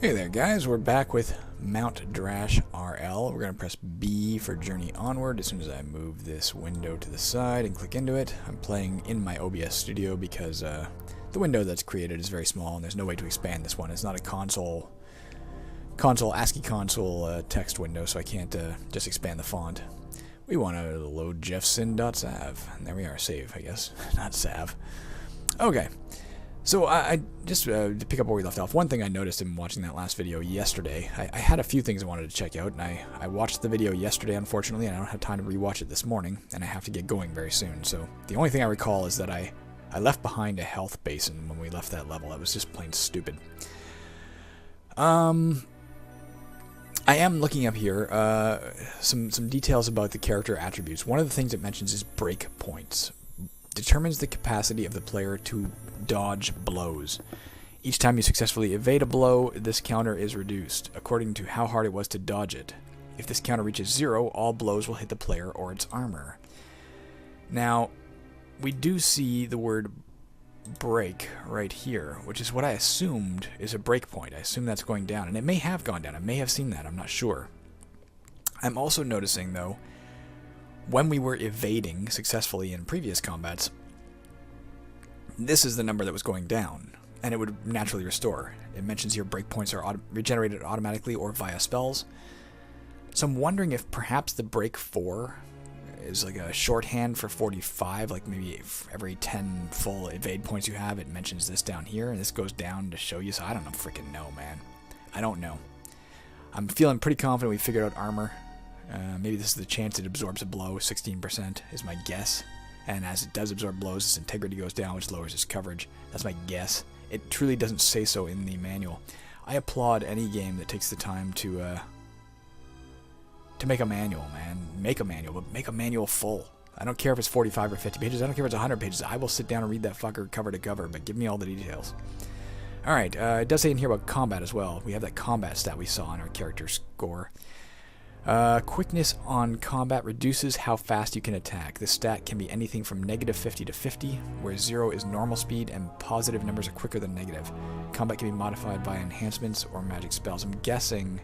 Hey there guys, we're back with Mount Drash RL. We're going to press B for Journey Onward as soon as I move this window to the side and click into it. I'm playing in my OBS studio because the window that's created is very small and there's no way to expand this one. It's not a ASCII console text window, so I can't just expand the font. We want to load jeffsin.sav. And there we are, save, I guess. Not sav. Okay. So I just to pick up where we left off, one thing I noticed in watching that last video yesterday, I had a few things I wanted to check out, and I watched the video yesterday, unfortunately, and I don't have time to rewatch it this morning, and I have to get going very soon. So the only thing I recall is that I left behind a health basin when we left that level. That was just plain stupid. I am looking up here some details about the character attributes. One of the things it mentions is break points. Determines the capacity of the player to dodge blows. Each time you successfully evade a blow, this counter is reduced, according to how hard it was to dodge it. If this counter reaches 0, all blows will hit the player or its armor. Now, we do see the word break right here, which is what I assumed is a break point. I assume that's going down, and it may have gone down. I may have seen that, I'm not sure. I'm also noticing, though, when we were evading successfully in previous combats, this is the number that was going down, and it would naturally restore. It mentions here breakpoints are regenerated automatically or via spells. So I'm wondering if perhaps the break 4 is like a shorthand for 45, like maybe every 10 full evade points you have, it mentions this down here, and this goes down to show you. So I don't freaking know, man. I don't know. I'm feeling pretty confident we figured out armor. Maybe this is the chance it absorbs a blow. 16% is my guess. And as it does absorb blows, its integrity goes down, which lowers its coverage. That's my guess. It truly doesn't say so in the manual. I applaud any game that takes the time to make a manual, man. Make a manual, but make a manual full. I don't care if it's 45 or 50 pages. I don't care if it's 100 pages. I will sit down and read that fucker cover to cover, but give me all the details. Alright, it does say in here about combat as well. We have that combat stat we saw in our character score. Quickness on combat reduces how fast you can attack. This stat can be anything from -50 to 50, where 0 is normal speed and positive numbers are quicker than negative. Combat can be modified by enhancements or magic spells. I'm guessing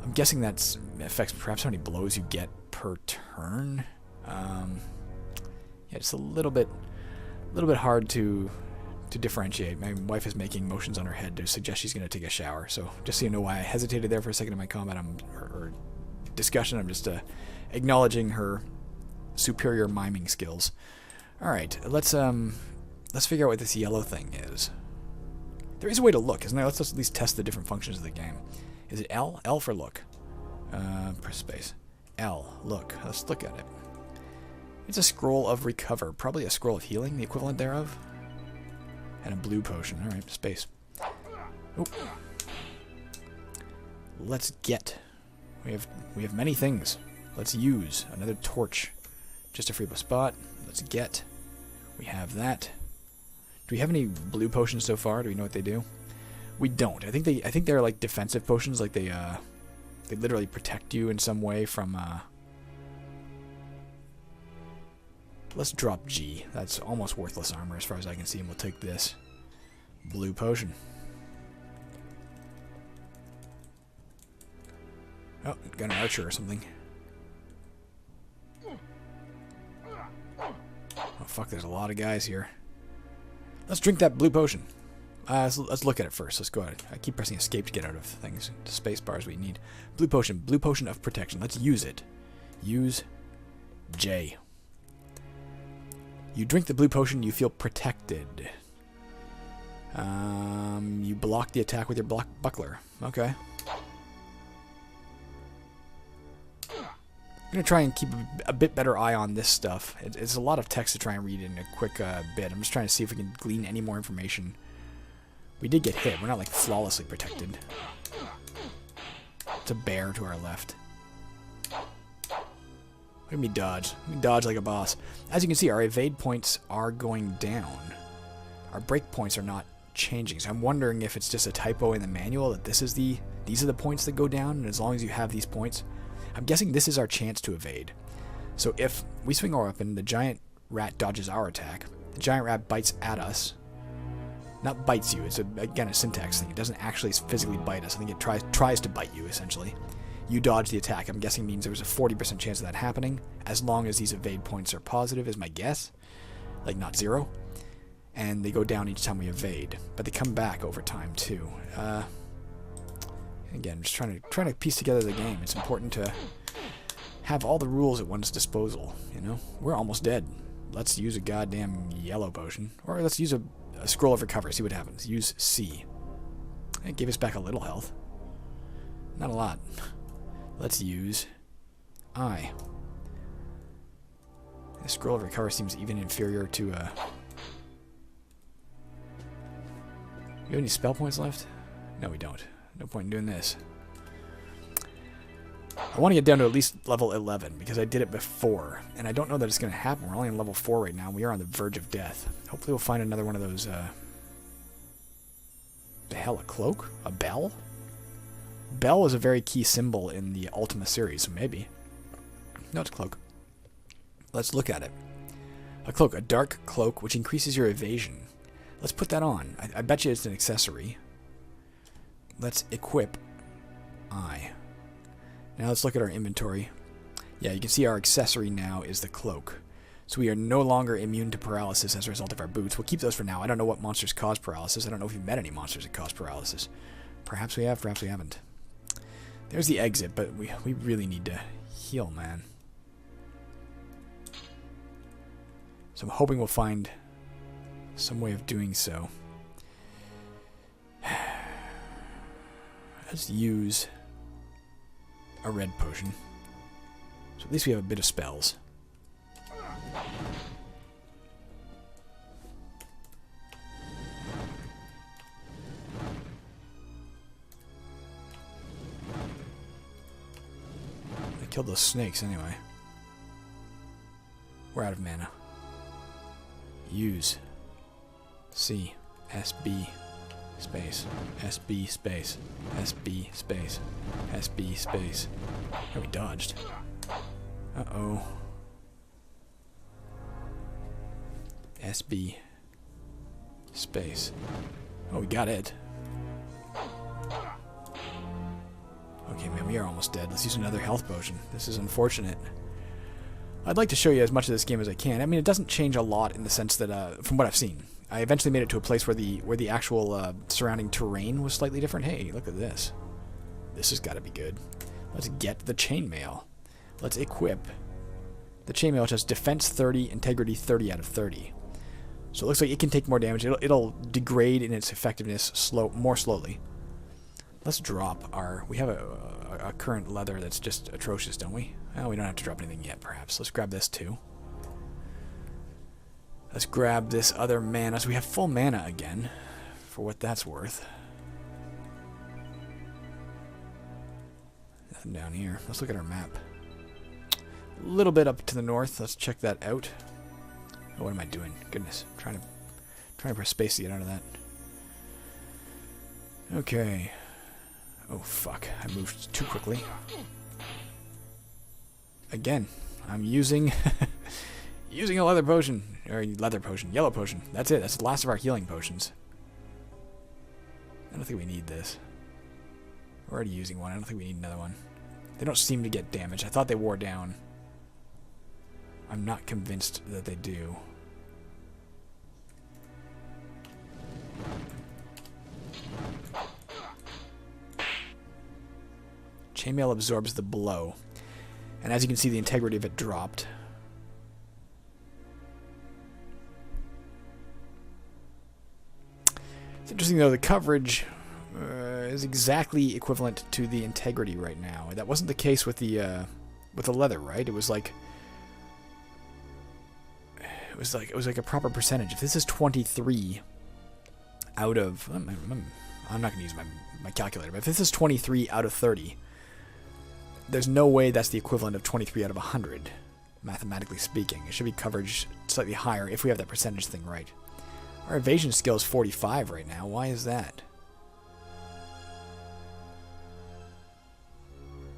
that affects perhaps how many blows you get per turn. Yeah, it's a little bit hard to differentiate. My wife is making motions on her head to suggest she's going to take a shower. So just so you know why I hesitated there for a second in my combat or discussion, I'm just acknowledging her superior miming skills. All right, let's figure out what this yellow thing is. There is a way to look, isn't there? Let's at least test the different functions of the game. Is it L? L for look. Press space. L. Look. Let's look at it. It's a scroll of recover, probably a scroll of healing, the equivalent thereof. And a blue potion. Alright, space. Oh. Let's get. We have many things. Let's use another torch. Just to free up a spot. Let's get. We have that. Do we have any blue potions so far? Do we know what they do? We don't. I think they're like defensive potions, like they literally protect you in some way from Let's drop G. That's almost worthless armor as far as I can see, and we'll take this blue potion. Oh, got an archer or something. Oh fuck, there's a lot of guys here. Let's drink that blue potion. Let's look at it first. Let's go ahead. I keep pressing escape to get out of things. The space bars we need. Blue potion of protection. Let's use it. Use J. You drink the blue potion, you feel protected. You block the attack with your buckler. Okay. I'm going to try and keep a bit better eye on this stuff. It's a lot of text to try and read in a quick bit. I'm just trying to see if we can glean any more information. We did get hit. We're not like flawlessly protected. It's a bear to our left. Look at me dodge. Let me dodge like a boss. As you can see, our evade points are going down. Our break points are not changing. So I'm wondering if it's just a typo in the manual that these are the points that go down, and as long as you have these points, I'm guessing this is our chance to evade. So if we swing our weapon, the giant rat dodges our attack. The giant rat bites at us. Not bites you. It's, again, a syntax thing. It doesn't actually physically bite us. I think it tries to bite you, essentially. You dodge the attack. I'm guessing means there was a 40% chance of that happening, as long as these evade points are positive, is my guess. Like, not 0. And they go down each time we evade. But they come back over time, too. Again, just trying to piece together the game. It's important to have all the rules at one's disposal, you know? We're almost dead. Let's use a goddamn yellow potion. Or let's use a scroll of recovery, see what happens. Use C. It gave us back a little health. Not a lot. Let's use I. The scroll of recovery seems even inferior to, You have any spell points left? No, we don't. No point in doing this. I want to get down to at least level 11, because I did it before, and I don't know that it's going to happen. We're only on level 4 right now, and we are on the verge of death. Hopefully we'll find another one of those, the hell, a cloak? A bell? Bell is a very key symbol in the Ultima series, so maybe. No, it's a cloak. Let's look at it. A cloak, a dark cloak, which increases your evasion. Let's put that on. I bet you it's an accessory. Let's equip I. Now let's look at our inventory. Yeah, you can see our accessory now is the cloak. So we are no longer immune to paralysis as a result of our boots. We'll keep those for now. I don't know what monsters cause paralysis. I don't know if we've met any monsters that cause paralysis. Perhaps we have, perhaps we haven't. There's the exit, but we really need to heal, man. So I'm hoping we'll find some way of doing so. Let's use a red potion. So at least we have a bit of spells. I killed those snakes anyway. We're out of mana. Use C SB space SB space SB space SB space. Oh, we dodged. Uh-oh. SB space. Oh, we got it. Okay, man, we are almost dead. Let's use another health potion. This is unfortunate. I'd like to show you as much of this game as I can. I mean, it doesn't change a lot in the sense that, from what I've seen, I eventually made it to a place where the actual surrounding terrain was slightly different. Hey, look at this. This has got to be good. Let's get the chainmail. Let's equip the chainmail, which has defense 30, integrity 30 out of 30. So it looks like it can take more damage. It'll degrade in its effectiveness more slowly. Let's drop our... We have a current leather that's just atrocious, don't we? Well, we don't have to drop anything yet, perhaps. Let's grab this, too. Let's grab this other mana. So we have full mana again, for what that's worth. Nothing down here. Let's look at our map. A little bit up to the north. Let's check that out. Oh, what am I doing? Goodness. Trying to press space to get out of that. Okay. Oh, fuck. I moved too quickly. Again, I'm using using a leather potion. Or leather potion. Yellow potion. That's it. That's the last of our healing potions. I don't think we need this. We're already using one. I don't think we need another one. They don't seem to get damaged. I thought they wore down. I'm not convinced that they do. Chainmail absorbs the blow. And as you can see, the integrity of it dropped. It's interesting, though, the coverage is exactly equivalent to the integrity right now. That wasn't the case with the leather, right? It was like a proper percentage. If this is 23 out of... I'm not going to use my calculator, but if this is 23 out of 30... There's no way that's the equivalent of 23 out of 100, mathematically speaking. It should be coverage slightly higher if we have that percentage thing right. Our evasion skill is 45 right now. Why is that?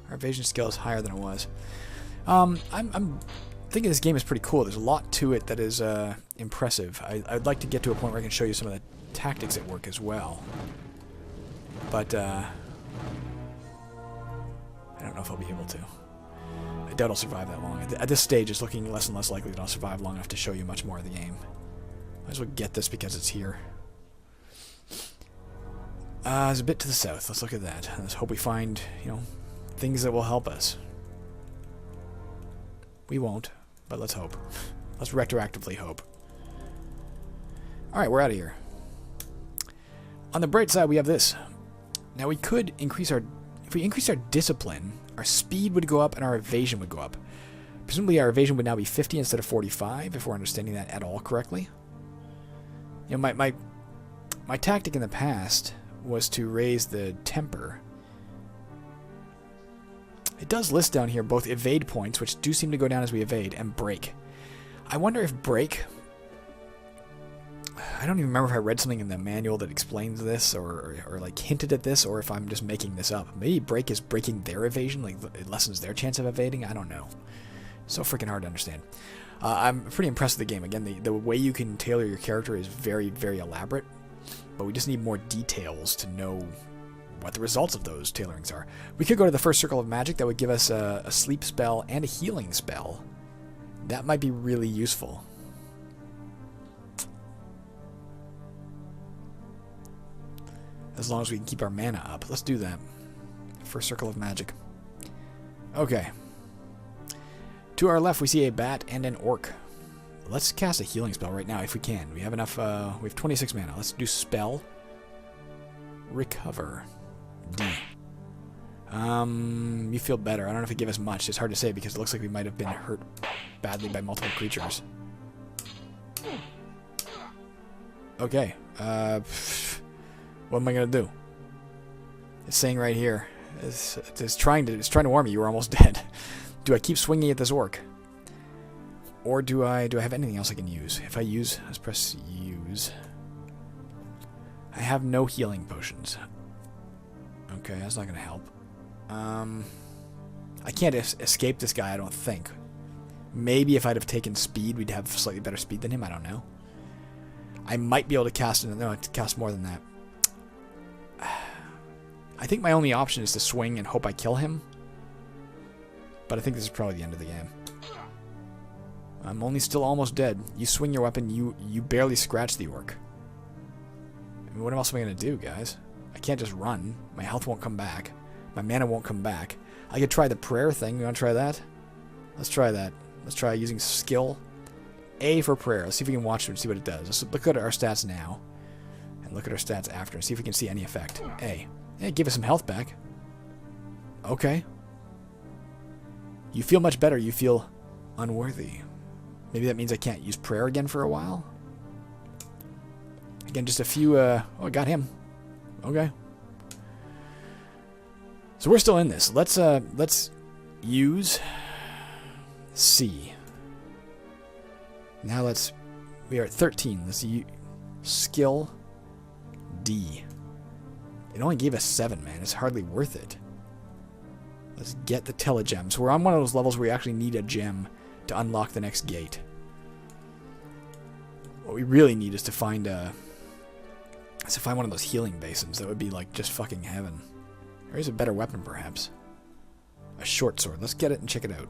Our evasion skill is higher than it was. I'm thinking this game is pretty cool. There's a lot to it that is impressive. I'd like to get to a point where I can show you some of tactics at work as well. But, I don't know if I'll be able to. I doubt I'll survive that long. At this stage, it's looking less and less likely that I'll survive long enough to show you much more of the game. Might as well get this because it's here. There's a bit to the south. Let's look at that. Let's hope we find, you know, things that will help us. We won't, but let's hope. Let's retroactively hope. Alright, we're out of here. On the bright side, we have this. Now, we could increase our... If we increase our discipline, our speed would go up and our evasion would go up. Presumably, our evasion would now be 50 instead of 45, if we're understanding that at all correctly. You know, my tactic in the past was to raise the temper. It does list down here both evade points, which do seem to go down as we evade, and break. I wonder if break... I don't even remember if I read something in the manual that explains this or like hinted at this, or if I'm just making this up. Maybe break is breaking their evasion, like it lessens their chance of evading. I don't know. So freaking hard to understand. I'm pretty impressed with the game. Again, the way you can tailor your character is very, very elaborate, but we just need more details to know what the results of those tailorings are. We could go to the first circle of magic. That would give us a sleep spell and a healing spell. That might be really useful. As long as we can keep our mana up. Let's do that. First circle of magic. Okay. To our left, we see a bat and an orc. Let's cast a healing spell right now if we can. We have enough, we have 26 mana. Let's do spell. Recover. D. You feel better. I don't know if it gave us much. It's hard to say because it looks like we might have been hurt badly by multiple creatures. Okay. What am I gonna do? It's saying right here. It's trying to warn me. You were almost dead. Do I keep swinging at this orc? Or do I have anything else I can use? If I use, let's press use. I have no healing potions. Okay, that's not gonna help. I can't escape this guy, I don't think. Maybe if I'd have taken speed, we'd have slightly better speed than him. I don't know. I might be able to cast more than that. I think my only option is to swing and hope I kill him. But I think this is probably the end of the game. I'm only still almost dead. You swing your weapon, you barely scratch the orc. I mean, what else am I going to do, guys? I can't just run. My health won't come back. My mana won't come back. I could try the prayer thing. You want to try that? Let's try that. Let's try using skill. A for prayer. Let's see if we can watch it and see what it does. Let's look at our stats now. And look at our stats after and see if we can see any effect. A. Yeah, give us some health back. Okay. You feel much better. You feel unworthy. Maybe that means I can't use prayer again for a while. Again, just a few... oh, I got him. Okay. So we're still in this. Let's use C. Now we are at 13. Let's use skill D. It only gave us 7, man. It's hardly worth it. Let's get the telegem. So we're on one of those levels where we actually need a gem to unlock the next gate. What we really need is to find one of those healing basins. That would be like just fucking heaven. There is a better weapon, perhaps. A short sword. Let's get it and check it out.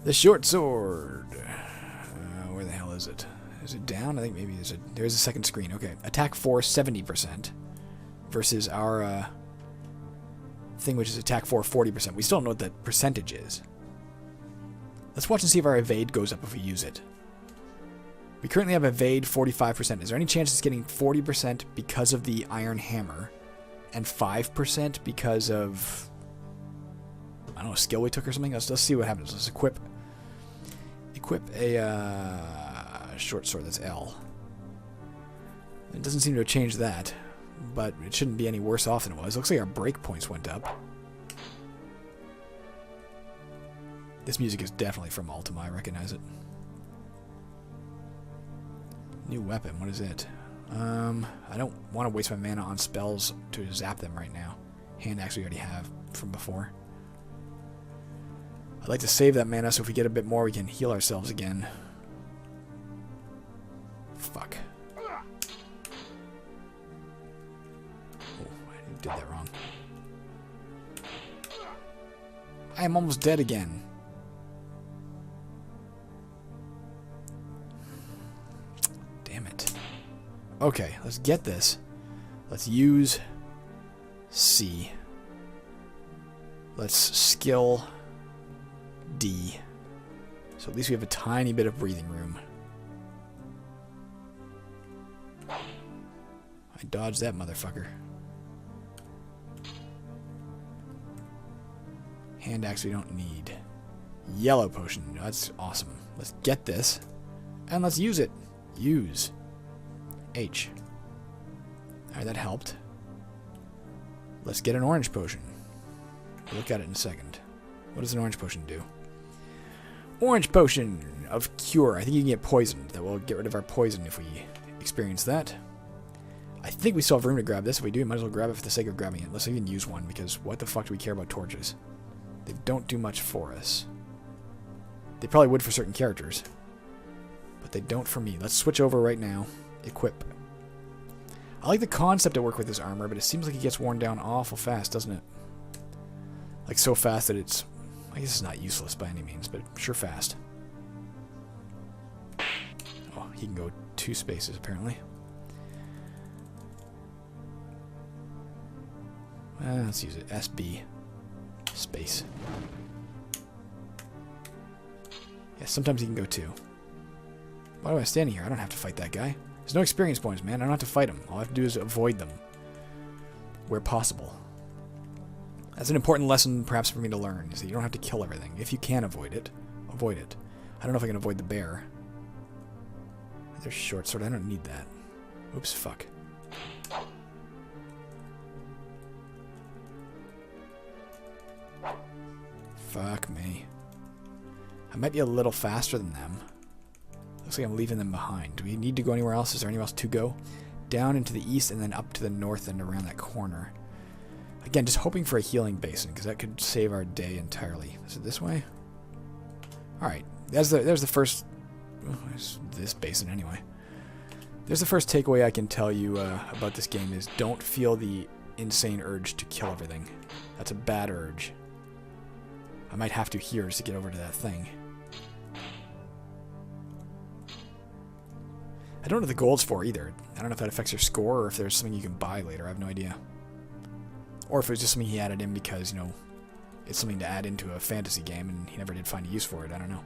The short sword. Where the hell is it? Is it down? I think maybe there's a second screen. Okay. Attack 4, 70%. Versus our thing, which is attack 4, 40%. We still don't know what that percentage is. Let's watch and see if our evade goes up if we use it. We currently have evade 45%. Is there any chance it's getting 40% because of the iron hammer? And 5% because of... I don't know, a skill we took or something? Let's see what happens. Let's equip a short sword. That's L. It doesn't seem to have changed that. But it shouldn't be any worse off than it was. Looks like our break points went up. This music is definitely from Ultima. I recognize it. New weapon. What is it? I don't want to waste my mana on spells to zap them right now. Hand axe we already have from before. I'd like to save that mana so if we get a bit more we can heal ourselves again. Fuck. did that wrong. I am almost dead again. Damn it. Okay, let's get this. Let's use C. Let's skill D. So at least we have a tiny bit of breathing room. I dodged that motherfucker. Hand axe we don't need. Yellow potion. That's awesome. Let's get this. And let's use it. Use. H. Alright, that helped. Let's get an orange potion. We'll look at it in a second. What does an orange potion do? Orange potion of cure. I think you can get poisoned. That will get rid of our poison if we experience that. I think we still have room to grab this. If we do, we might as well grab it for the sake of grabbing it. Let's even use one, because what the fuck do we care about torches? They don't do much for us. They probably would for certain characters, but they don't for me. Let's switch over right now. Equip. I like the concept to work with this armor, but it seems like it gets worn down awful fast, doesn't it? Like so fast that it's... I guess it's not useless by any means, but sure fast. Oh, he can go 2 spaces apparently. Let's use it. SB. Space. Yeah, sometimes he can go 2. Why do I stand here? I don't have to fight that guy. There's no experience points, man. I don't have to fight him. All I have to do is avoid them. Where possible. That's an important lesson, perhaps, for me to learn, is that you don't have to kill everything. If you can avoid it, avoid it. I don't know if I can avoid the bear. There's short sword. I don't need that. Oops, fuck. Fuck me. I might be a little faster than them. Looks like I'm leaving them behind. Do we need to go anywhere else? Is there anywhere else to go? Down into the east and then up to the north and around that corner. Again, just hoping for a healing basin, because that could save our day entirely. Is it this way? Alright. There's the first... Oh, there's this basin anyway. There's the first takeaway I can tell you about this game is don't feel the insane urge to kill everything. That's a bad urge. I might have to here just to get over to that thing. I don't know what the gold's for either. I don't know if that affects your score or if there's something you can buy later. I have no idea. Or if it was just something he added in because, you know, it's something to add into a fantasy game and he never did find a use for it. I don't know.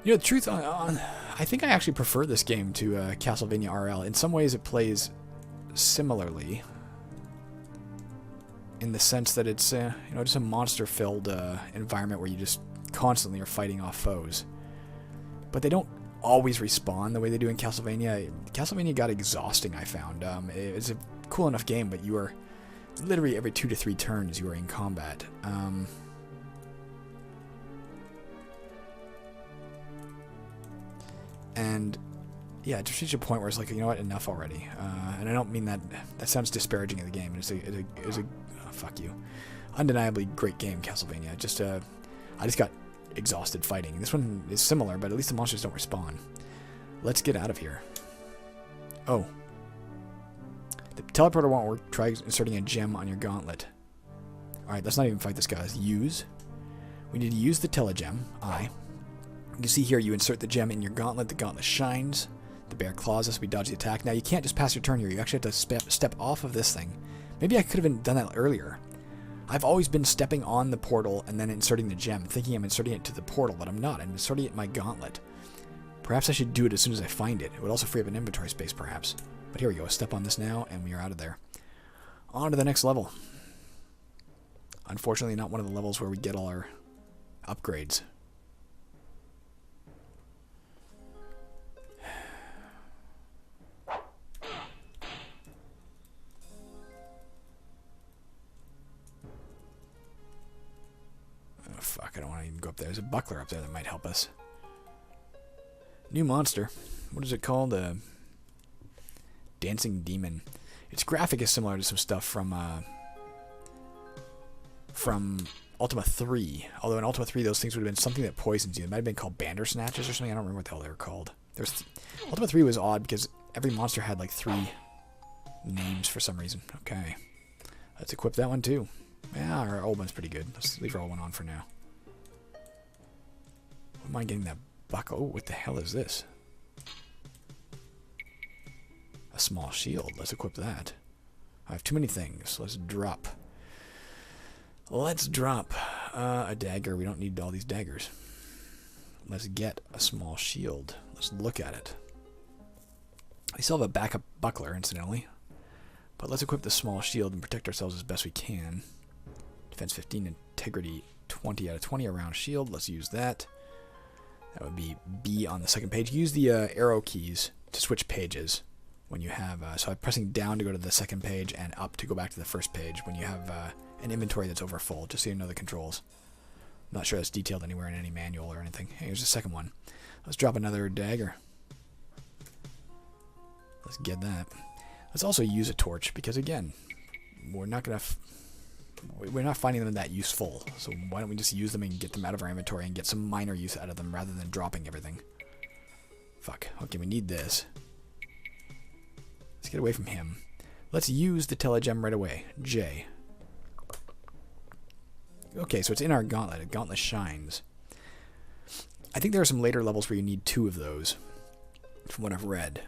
You know, the truth, I think I actually prefer this game to Castlevania RL. In some ways it plays similarly. In the sense that it's, you know, just a monster-filled environment where you just constantly are fighting off foes. But they don't always respawn the way they do in Castlevania. Castlevania got exhausting, I found. It's a cool enough game, but you are literally every 2 to 3 turns you are in combat. And yeah, it just reached a point where it's like, you know what, enough already. And I don't mean that sounds disparaging of the game. It's a fuck you, undeniably great game, Castlevania. Just I just got exhausted fighting. This one is similar, but at least the monsters don't respawn. Let's get out of here. Oh, the teleporter won't work. Try inserting a gem on your gauntlet. All right, let's not even fight this guy. Let's use. We need to use the telegem. You can see here, you insert the gem in your gauntlet. The gauntlet shines. The bear claws us. We dodge the attack. Now you can't just pass your turn here. You actually have to step off of this thing. Maybe I could have done that earlier. I've always been stepping on the portal and then inserting the gem, thinking I'm inserting it to the portal, but I'm not. I'm inserting it in my gauntlet. Perhaps I should do it as soon as I find it. It would also free up an inventory space, perhaps. But here we go. Step on this now, and we are out of there. On to the next level. Unfortunately, not one of the levels where we get all our upgrades. Fuck, I don't want to even go up there. There's a buckler up there that might help us. New monster. What is it called? Dancing Demon. Its graphic is similar to some stuff from Ultima 3. Although in Ultima 3, those things would have been something that poisons you. It might have been called Bandersnatches or something. I don't remember what the hell they were called. Ultima 3 was odd because every monster had like 3 names for some reason. Okay. Let's equip that one too. Yeah, our old one's pretty good. Let's leave our old one on for now. What am I getting that buck? Oh, what the hell is this? A small shield. Let's equip that. I have too many things. Let's drop. Let's drop a dagger. We don't need all these daggers. Let's get a small shield. Let's look at it. We still have a backup buckler, incidentally. But let's equip the small shield and protect ourselves as best we can. Defense 15, integrity 20 out of 20 around shield. Let's use that. That would be B on the second page. Use the arrow keys to switch pages when you have... so I'm pressing down to go to the second page and up to go back to the first page when you have an inventory that's over full, just so you know the controls. I'm not sure that's detailed anywhere in any manual or anything. Hey, here's the second one. Let's drop another dagger. Let's get that. Let's also use a torch because, again, we're not finding them that useful. So why don't we just use them and get them out of our inventory and get some minor use out of them rather than dropping everything. Fuck. Okay, we need this. Let's get away from him. Let's use the telegem right away. J. Okay, so it's in our gauntlet. A gauntlet shines. I think there are some later levels where you need 2 of those, from what I've read.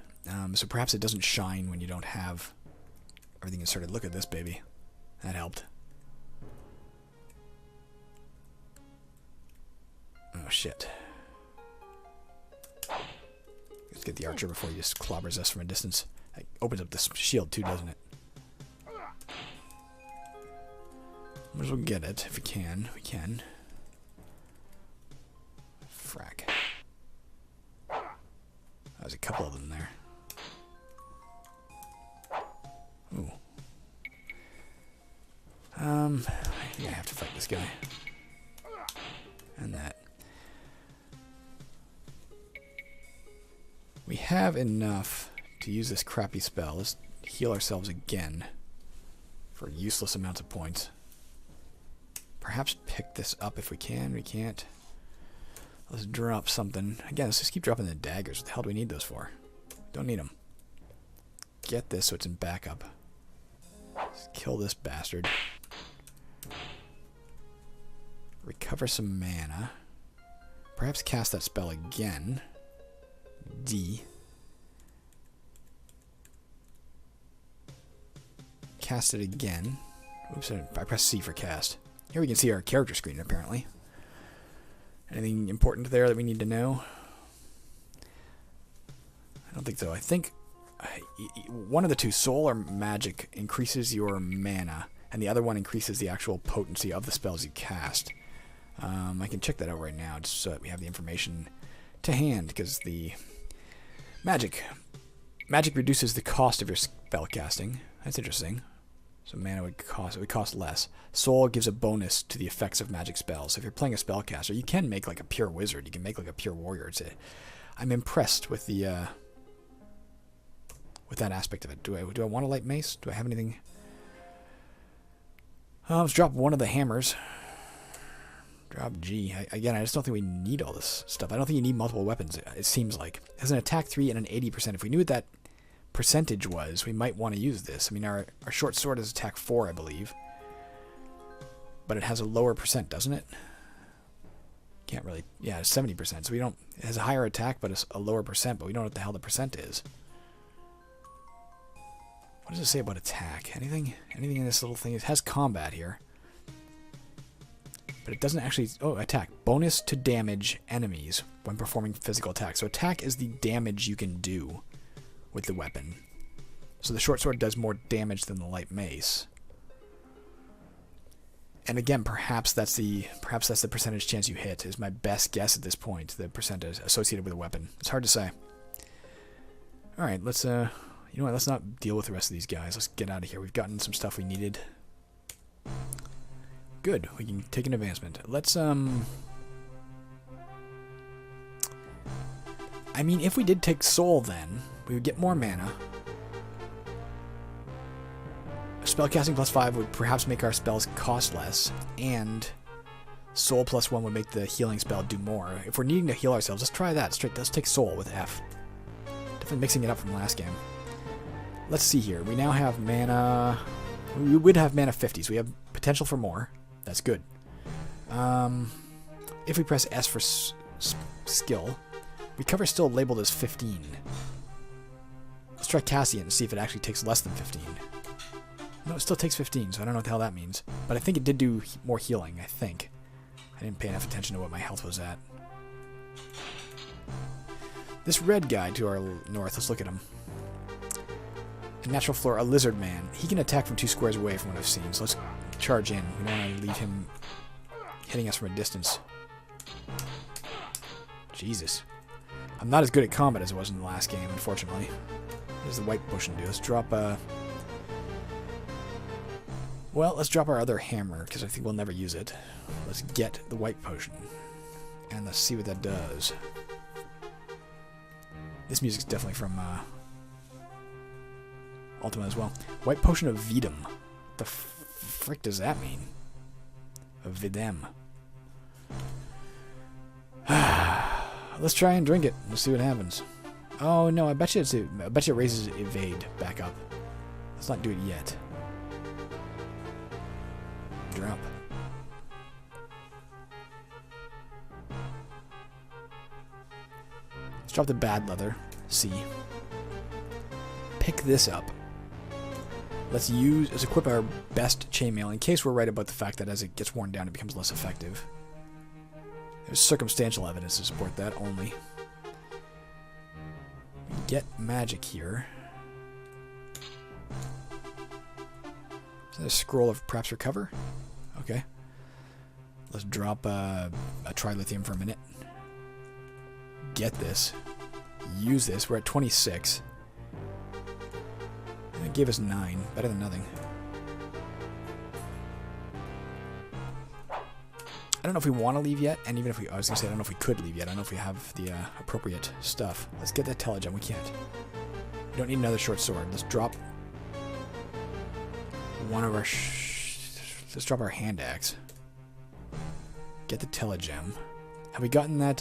So perhaps it doesn't shine when you don't have everything inserted. Look at this baby. That helped. Oh, shit. Let's get the archer before he just clobbers us from a distance. It opens up this shield too, doesn't it? Might as well get it if we can. We can. Frack. There's a couple of them there. Ooh. I think I have to fight this guy. And that. We have enough to use this crappy spell. Let's heal ourselves again for useless amounts of points. Perhaps pick this up if we can. We can't. Let's drop something. Again, let's just keep dropping the daggers. What the hell do we need those for? Don't need them. Get this so it's in backup. Let's kill this bastard. Recover some mana. Perhaps cast that spell again. D. Cast it again. Oops, I pressed C for cast. Here we can see our character screen, apparently. Anything important there that we need to know? I don't think so. I think one of the two, soul or magic, increases your mana, and the other one increases the actual potency of the spells you cast. I can check that out right now, just so that we have the information to hand, because the magic reduces the cost of your spell casting. That's interesting. So mana would cost less. Soul gives a bonus to the effects of magic spells. So if you're playing a spellcaster, you can make like a pure wizard. You can make like a pure warrior. I'm impressed with the with that aspect of it. Do I want a light mace? Do I have anything? Let's drop one of the hammers. Drop G. Again, I just don't think we need all this stuff. I don't think you need multiple weapons, it seems like. It has an attack 3 and an 80%. If we knew what that percentage was, we might want to use this. I mean, our short sword is attack 4, I believe. But it has a lower percent, doesn't it? Can't really... Yeah, it's 70%. So we don't... It has a higher attack, but it's a lower percent, but we don't know what the hell the percent is. What does it say about attack? Anything in this little thing? It has combat here. But it doesn't actually... Oh, attack. Bonus to damage enemies when performing physical attack. So attack is the damage you can do with the weapon. So the short sword does more damage than the light mace. And again, perhaps that's the percentage chance you hit, is my best guess at this point, the percentage associated with a weapon. It's hard to say. Alright, let's, you know what, let's not deal with the rest of these guys. Let's get out of here. We've gotten some stuff we needed. Good, we can take an advancement. Let's, I mean, if we did take soul then, we would get more mana. Spellcasting plus 5 would perhaps make our spells cost less, and soul plus 1 would make the healing spell do more. If we're needing to heal ourselves, let's try that. Let's take soul with F. Definitely mixing it up from last game. let's see here. We now have mana. We would have mana 50s. We have potential for more. That's good. If we press S for skill, recover still labeled as 15. Let's try Cassian and see if it actually takes less than 15. No, it still takes 15, so I don't know what the hell that means. But I think it did do more healing, I think. I didn't pay enough attention to what my health was at. This red guy to our north, let's look at him. A natural floor, a lizard man. He can attack from 2 squares away from what I've seen, so let's charge in. We don't want to leave him hitting us from a distance. Jesus. I'm not as good at combat as I was in the last game, unfortunately. What does the white potion do? Let's drop well, let's drop our other hammer, because I think we'll never use it. Let's get the white potion. And let's see what that does. This music's definitely from Ultima as well. White potion of Vidum. What the frick does that mean? Of Videm. Let's try and drink it. Let's see what happens. Oh no, I bet you it raises evade back up. Let's not do it yet. Drop. Let's drop the bad leather. C. Pick this up. Let's equip our best chainmail in case we're right about the fact that as it gets worn down, it becomes less effective. There's circumstantial evidence to support that only. Get magic here. Is that a scroll of perhaps recover? Okay. Let's drop a trilithium for a minute. Get this. Use this. We're at 26. And it gave us 9. Better than nothing. I don't know if we want to leave yet, and even if I was going to say I don't know if we could leave yet. I don't know if we have the appropriate stuff. Let's get that telegem. We can't. We don't need another short sword. Let's drop one of our... let's drop our hand axe. Get the telegem. Have we gotten that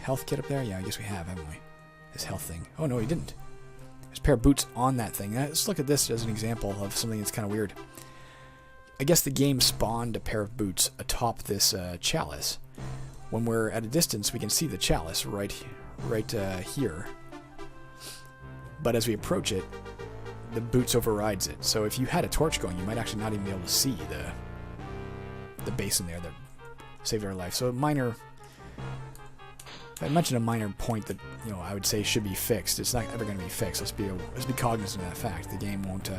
health kit up there? Yeah, I guess we have, haven't we? This health thing. Oh, no, we didn't. There's a pair of boots on that thing. Let's look at this as an example of something that's kind of weird. I guess the game spawned a pair of boots atop this chalice. When we're at a distance, we can see the chalice right here. But as we approach it, the boots overrides it. So if you had a torch going, you might actually not even be able to see the basin there that saved our life. So minor... If I mentioned a minor point that I would say should be fixed, it's not ever going to be fixed. Let's be cognizant of that fact. The game won't. The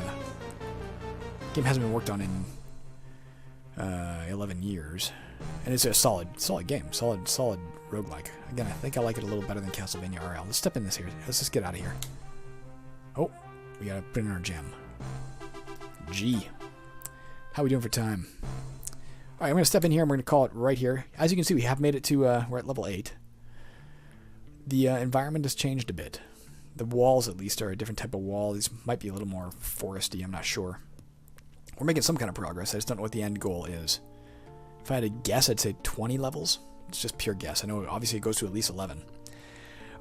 game hasn't been worked on in 11 years, and it's a solid game, solid roguelike. Again, I think I like it a little better than Castlevania RL. Let's step in this here. Let's just get out of here. Oh, we gotta put in our gem. G. How are we doing for time? All right, I'm gonna step in here and we're gonna call it right here. As you can see, we have made it to we're at level 8. The environment has changed a bit. The walls, at least, are a different type of wall. These might be a little more foresty, I'm not sure. We're making some kind of progress. I just don't know what the end goal is. If I had to guess, I'd say 20 levels. It's just pure guess. I know, obviously, it goes to at least 11.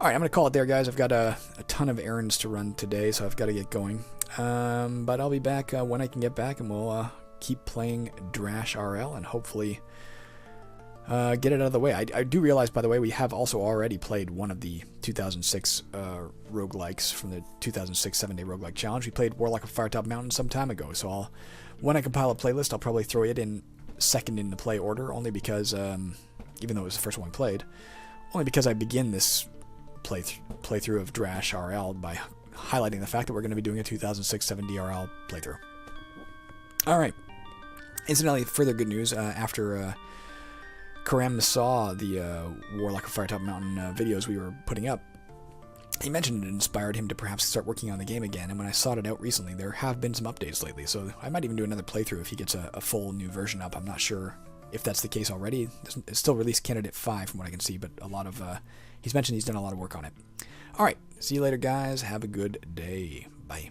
All right, I'm going to call it there, guys. I've got a ton of errands to run today, so I've got to get going. But I'll be back when I can get back, and we'll keep playing Drash RL, and hopefully... get it out of the way. I do realize, by the way, we have also already played one of the 2006 roguelikes from the 2006 7-Day Roguelike Challenge. We played Warlock of Firetop Mountain some time ago, so when I compile a playlist, I'll probably throw it in second in the play order, only because, even though it was the first one we played, only because I begin this playthrough of Drash RL by highlighting the fact that we're going to be doing a 2006 7D RL playthrough. Alright. Incidentally, further good news, after... Karam saw the Warlock of Firetop Mountain videos we were putting up. He mentioned it inspired him to perhaps start working on the game again, and when I sought it out recently, there have been some updates lately, so I might even do another playthrough if he gets a full new version up. I'm not sure if that's the case already. It's still released Candidate 5 from what I can see, but a lot of... he's mentioned he's done a lot of work on it. Alright, see you later, guys. Have a good day. Bye.